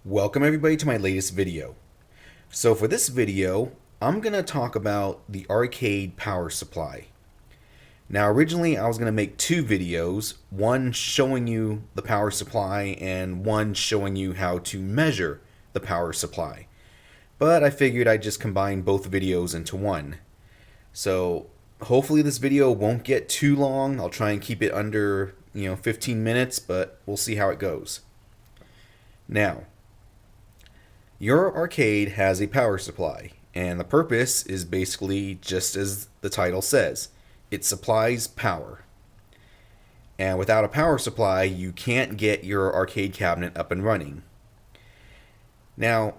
Welcome everybody to my latest video. So for this video, I'm going to talk about the arcade power supply. Now originally I was going to make two videos, one showing you the power supply and one showing you how to measure the power supply. But I figured I'd just combine both videos into one. So hopefully this video won't get too long. I'll try and keep it under 15 minutes, but we'll see how it goes. Now, your arcade has a power supply, and the purpose is basically just as the title says. It supplies power. And without a power supply, you can't get your arcade cabinet up and running. Now,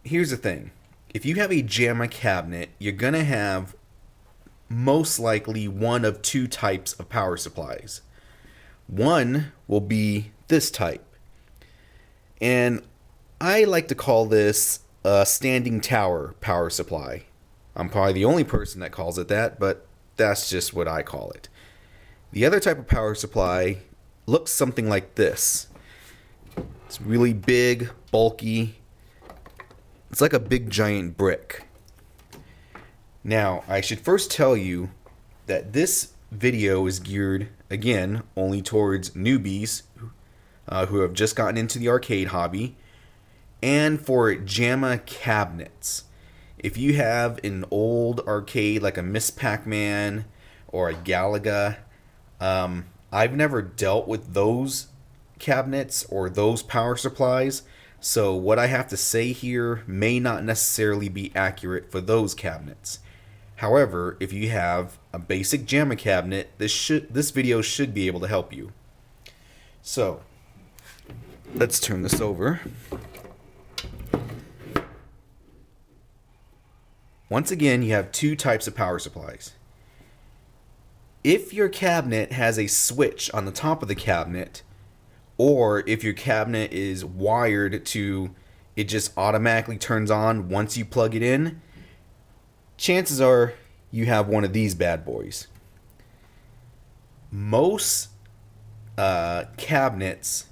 here's the thing. If you have a JAMA cabinet, you're going to have most likely one of two types of power supplies. One will be this type. And I like to call this a standing tower power supply. I'm probably the only person that calls it that, but that's just what I call it. The other type of power supply looks something like this. It's really big, bulky. It's like a big giant brick. Now, I should first tell you that this video is geared, again, only towards newbies who have just gotten into the arcade hobby, and for JAMA cabinets. If you have an old arcade like a Miss Pac-Man or a Galaga, I've never dealt with those cabinets or those power supplies, so what I have to say here may not necessarily be accurate for those cabinets. However, if you have a basic JAMA cabinet, this video should be able to help you. So, let's turn this over. Once again, you have two types of power supplies. If your cabinet has a switch on the top of the cabinet, or if your cabinet is wired to it just automatically turns on once you plug it in, chances are you have one of these bad boys. Most cabinets,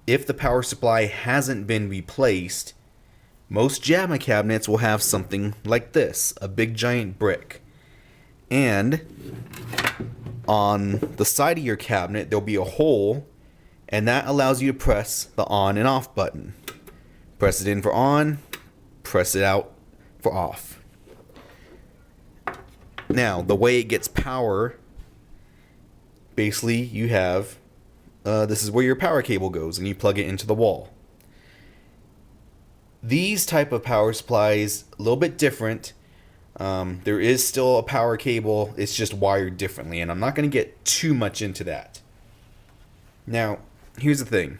if the power supply hasn't been replaced, most JAMA cabinets will have something like this, a big giant brick. And on the side of your cabinet, there'll be a hole, and that allows you to press the on and off button. Press it in for on, press it out for off. Now, the way it gets power, basically you have, this is where your power cable goes, and you plug it into the wall. These type of power supplies, a little bit different. There is still a power cable, it's just wired differently, and I'm not going to get too much into that. Now, here's the thing.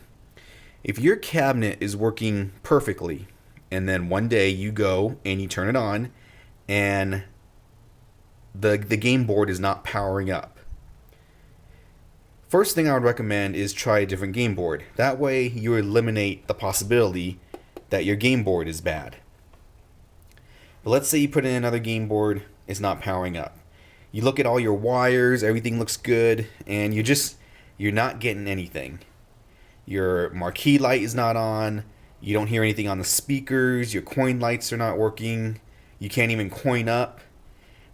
If your cabinet is working perfectly, and then one day you go and you turn it on, and the game board is not powering up, first thing I would recommend is try a different game board. That way you eliminate the possibility that your game board is bad. But let's say you put in another game board, it's not powering up. You look at all your wires, everything looks good, and you're not getting anything. Your marquee light is not on, you don't hear anything on the speakers, your coin lights are not working, you can't even coin up.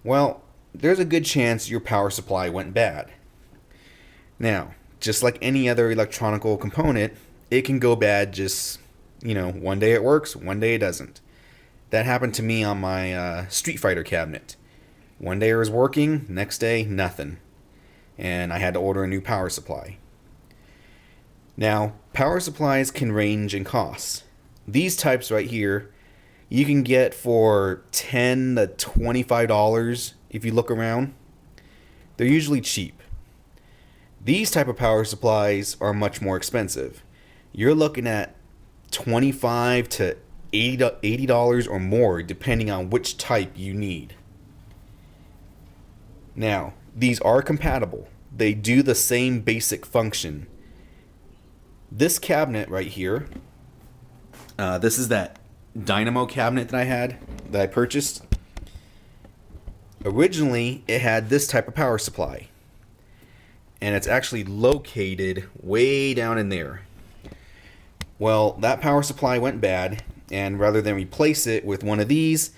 Well, there's a good chance your power supply went bad. Now, just like any other electronic component, it can go bad just one day it works, one day it doesn't. That happened to me on my Street Fighter cabinet. One day it was working, next day nothing. And I had to order a new power supply. Now, power supplies can range in costs. These types right here, you can get for $10 to $25 if you look around. They're usually cheap. These type of power supplies are much more expensive. You're looking at $25 to $80 or more, depending on which type you need. Now, these are compatible. They do the same basic function. This cabinet right here, this is that Dynamo cabinet that I purchased. Originally, it had this type of power supply, and it's actually located way down in there. Well, that power supply went bad, and rather than replace it with one of these,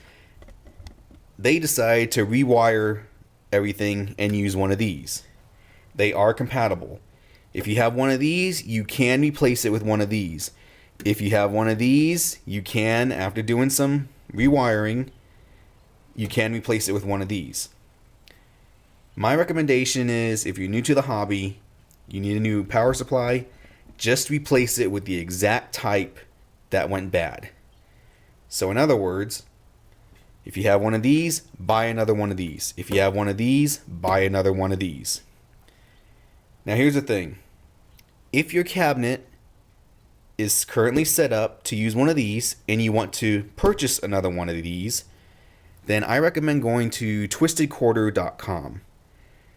they decided to rewire everything and use one of these. They are compatible. If you have one of these, you can replace it with one of these. If you have one of these, you can, after doing some rewiring, you can replace it with one of these. My recommendation is, if you're new to the hobby, you need a new power supply, just replace it with the exact type that went bad. So in other words, if you have one of these, buy another one of these. If you have one of these, buy another one of these. Now here's the thing. If your cabinet is currently set up to use one of these and you want to purchase another one of these, then I recommend going to twistedquarter.com.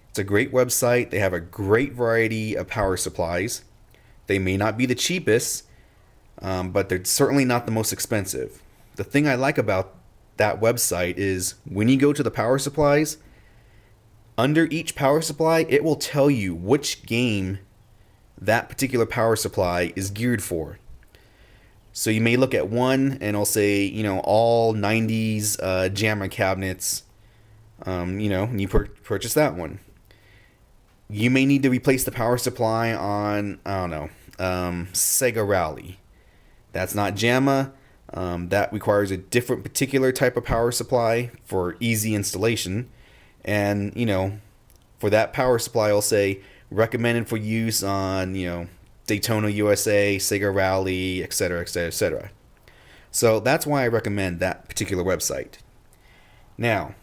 It's a great website. They have a great variety of power supplies. They may not be the cheapest, but they're certainly not the most expensive. The thing I like about that website is when you go to the power supplies, under each power supply, it will tell you which game that particular power supply is geared for. So you may look at one and it'll say, all 90s jammer cabinets, and you purchase that one. You may need to replace the power supply on, Sega Rally. That's not JAMA. That requires a different particular type of power supply for easy installation. And, for that power supply, I'll say recommended for use on, Daytona USA, Sega Rally, etc., etc., etc. So that's why I recommend that particular website. Now,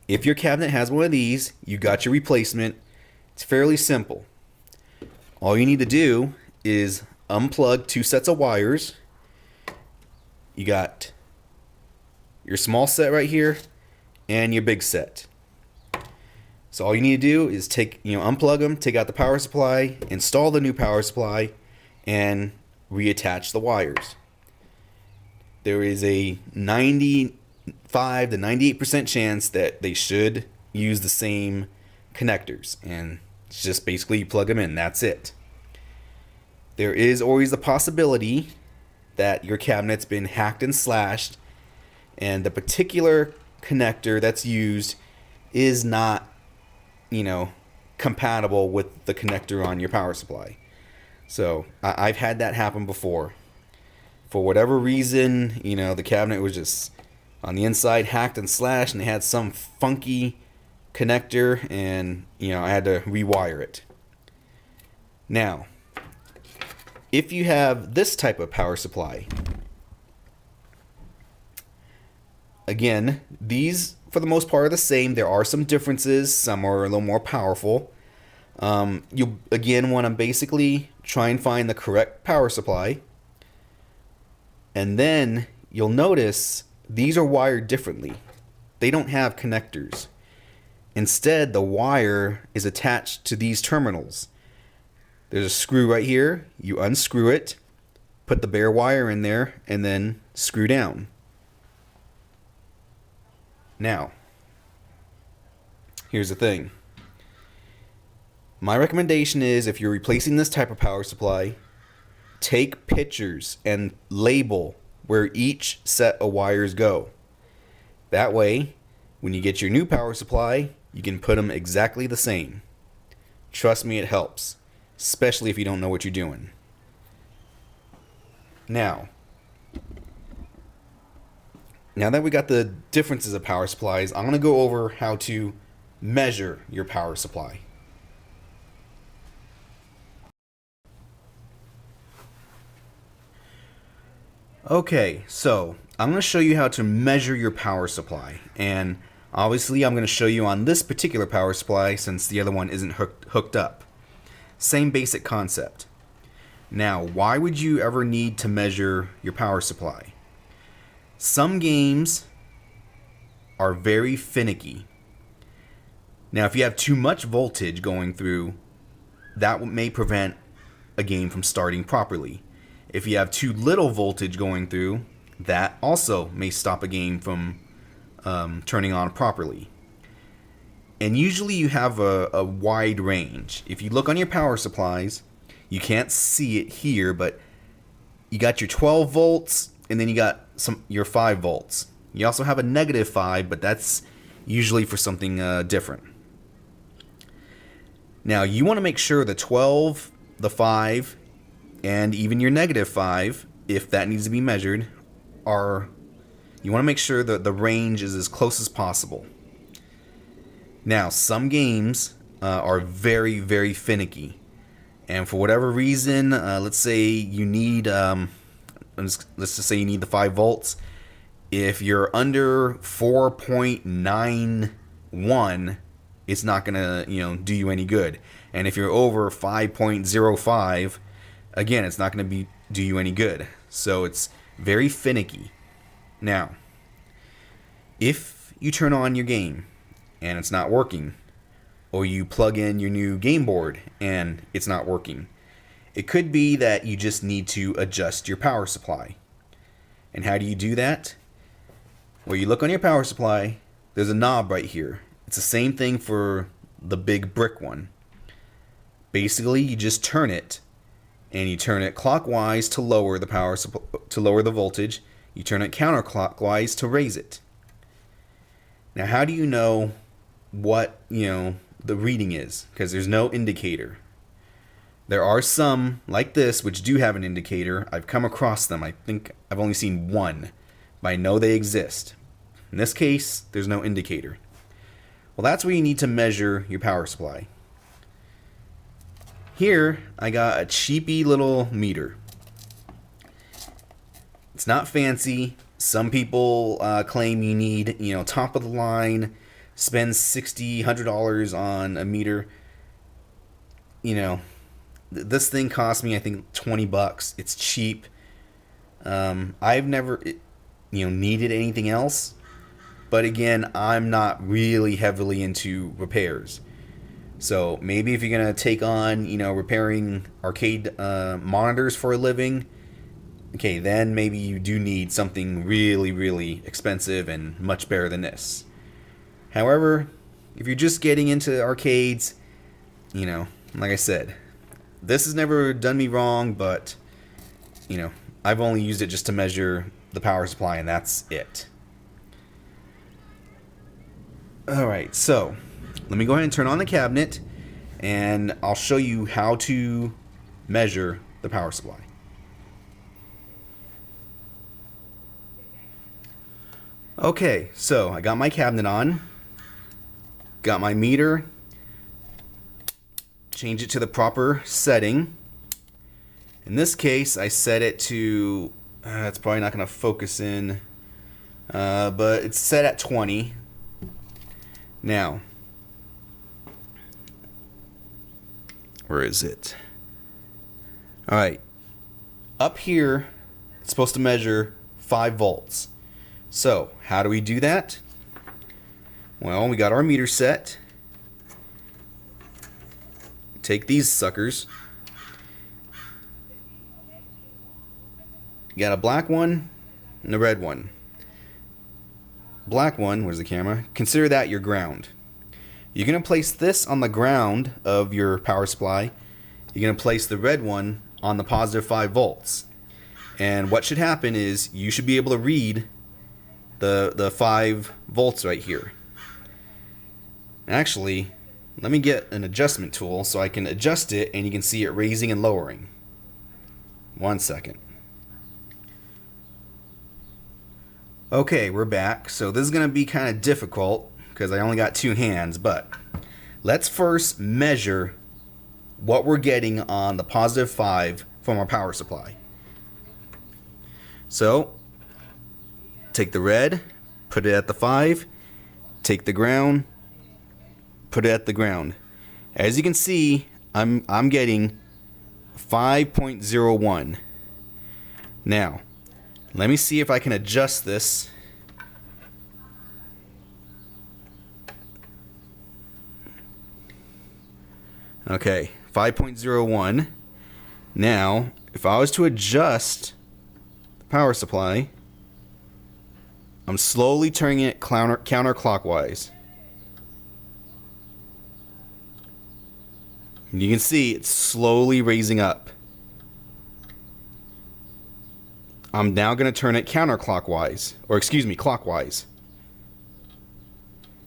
if your cabinet has one of these, you got your replacement. It's fairly simple. All you need to do is unplug 2 sets of wires. You got your small set right here and your big set. So all you need to do is unplug them, take out the power supply, install the new power supply, and reattach the wires. There is a 95 to 98% chance that they should use the same connectors, and it's just basically you plug them in. That's it. There is always the possibility that your cabinet's been hacked and slashed, and the particular connector that's used is not, compatible with the connector on your power supply. So I've had that happen before. For whatever reason, the cabinet was just on the inside hacked and slashed, and they had some funky connector, and I had to rewire it. Now, if you have this type of power supply, again, these for the most part are the same. There are some differences. Some are a little more powerful. You again want to basically try and find the correct power supply, and then you'll notice these are wired differently. They don't have connectors. Instead, the wire is attached to these terminals. There's a screw right here. You unscrew it, put the bare wire in there, and then screw down. Now, here's the thing. My recommendation is, if you're replacing this type of power supply, take pictures and label where each set of wires go. That way, when you get your new power supply, you can put them exactly the same. Trust me, it helps, especially if you don't know what you're doing. Now that we got the differences of power supplies, I'm going to go over how to measure your power supply. Okay, so I'm going to show you how to measure your power supply, and obviously I'm going to show you on this particular power supply since the other one isn't hooked up. Same basic concept. Now, why would you ever need to measure your power supply? Some games are very finicky. Now, if you have too much voltage going through, that may prevent a game from starting properly. If you have too little voltage going through, that also may stop a game from turning on properly. And usually you have a wide range. If you look on your power supplies, you can't see it here, but you got your 12 volts, and then you got your 5 volts. You also have a -5, but that's usually for something different. Now you want to make sure the 12, the 5, and even your -5, if that needs to be measured, you want to make sure that the range is as close as possible. Now, some games are very, very finicky, and for whatever reason, let's say you need, let's just say you need the 5 volts. If you're under 4.91, it's not gonna, do you any good. And if you're over 5.05, again, it's not gonna do you any good. So it's very finicky. Now, if you turn on your game and it's not working, or you plug in your new game board and it's not working, it could be that you just need to adjust your power supply. And how do you do that? Well, you look on your power supply, there's a knob right here. It's the same thing for the big brick one. Basically, you just turn it, and you turn it clockwise to lower the voltage. You turn it counterclockwise to raise it. Now, how do you know what, the reading is? Because there's no indicator. There are some, like this, which do have an indicator. I've come across them. I think I've only seen one, but I know they exist. In this case, there's no indicator. Well, that's where you need to measure your power supply. Here, I got a cheapy little meter. It's not fancy. Some people claim you need, top of the line, spend $60, $100 on a meter. This thing cost me, I think, $20. It's cheap. I've never, needed anything else. But again, I'm not really heavily into repairs. So maybe if you're going to take on, repairing arcade monitors for a living, okay, then maybe you do need something really, really expensive and much better than this. However, if you're just getting into arcades, like I said, this has never done me wrong, but, I've only used it just to measure the power supply, and that's it. Alright, so let me go ahead and turn on the cabinet, and I'll show you how to measure the power supply. Okay, so I got my cabinet on, got my meter, change it to the proper setting. In this case, I set it to, it's probably not going to focus in, but it's set at 20. Now, where is it? Alright, up here, it's supposed to measure 5 volts. So, how do we do that? Well, we got our meter set. Take these suckers. You got a black one and a red one. Black one, where's the camera? Consider that your ground. You're going to place this on the ground of your power supply. You're going to place the red one on the positive 5 volts. And what should happen is you should be able to read the 5 volts right here. Actually, let me get an adjustment tool so I can adjust it and you can see it raising and lowering. 1 second. Okay, we're back. So this is going to be kind of difficult because I only got 2 hands, but let's first measure what we're getting on the positive 5 from our power supply. So, take the red, put it at the 5, take the ground, put it at the ground. As you can see, I'm getting 5.01. Now, let me see if I can adjust this. Okay, 5.01. Now, if I was to adjust the power supply, I'm slowly turning it counterclockwise. And you can see it's slowly raising up. I'm now going to turn it counterclockwise, or excuse me, clockwise.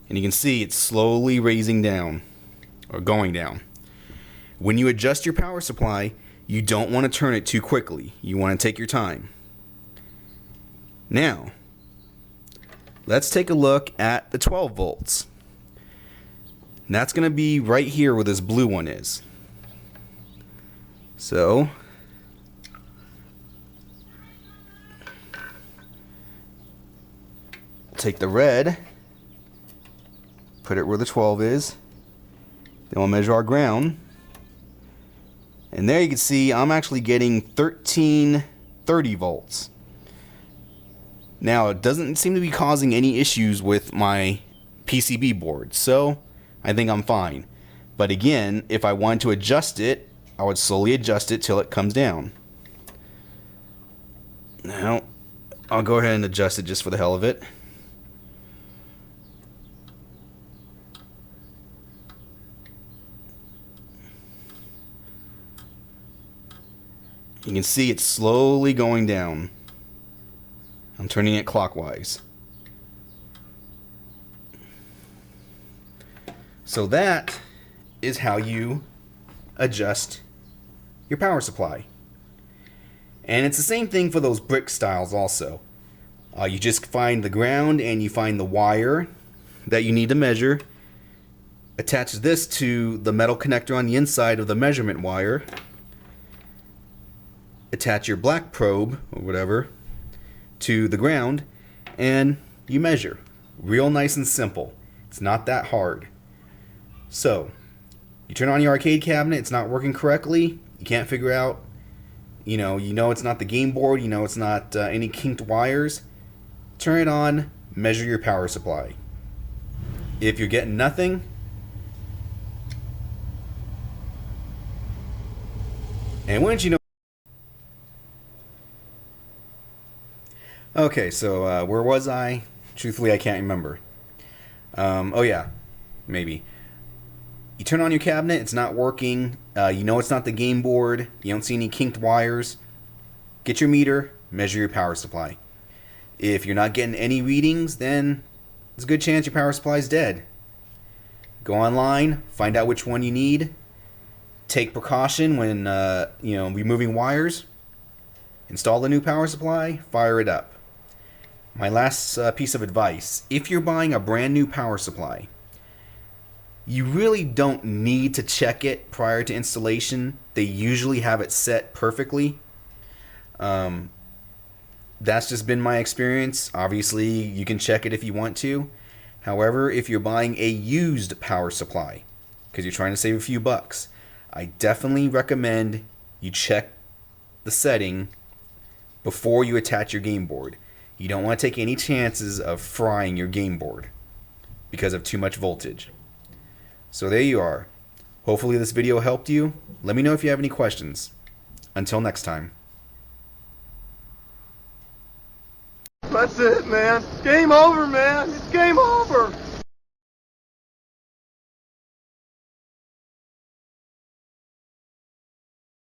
And you can see it's slowly raising down, or going down. When you adjust your power supply, you don't want to turn it too quickly. You want to take your time. Now, let's take a look at the 12 volts. And that's going to be right here where this blue one is. So, take the red, put it where the 12 is, then we'll measure our ground, and there you can see I'm actually getting 1330 volts. Now it doesn't seem to be causing any issues with my PCB board, so I think I'm fine. But again, if I wanted to adjust it, I would slowly adjust it till it comes down. Now I'll go ahead and adjust it just for the hell of it. You can see it's slowly going down. I'm turning it clockwise. So that is how you adjust your power supply. And it's the same thing for those brick styles also. You just find the ground and you find the wire that you need to measure. Attach this to the metal connector on the inside of the measurement wire. Attach your black probe or whatever to the ground and you measure. Real nice and simple. It's not that hard. So you turn on your arcade cabinet, it's not working correctly, you can't figure out, you know it's not the game board, it's not any kinked wires. Turn it on, measure your power supply. If you're getting nothing, and wouldn't you know. Okay, so where was I? Truthfully, I can't remember. Oh yeah, maybe. You turn on your cabinet, it's not working. It's not the game board. You don't see any kinked wires. Get your meter, measure your power supply. If you're not getting any readings, then there's a good chance your power supply is dead. Go online, find out which one you need. Take precaution when removing wires. Install the new power supply, fire it up. My last piece of advice, if you're buying a brand new power supply, you really don't need to check it prior to installation. They usually have it set perfectly. That's just been my experience. Obviously, you can check it if you want to. However, if you're buying a used power supply, because you're trying to save a few bucks, I definitely recommend you check the setting before you attach your game board. You don't want to take any chances of frying your game board because of too much voltage. So there you are. Hopefully this video helped you. Let me know if you have any questions. Until next time. That's it, man. Game over, man. It's game over.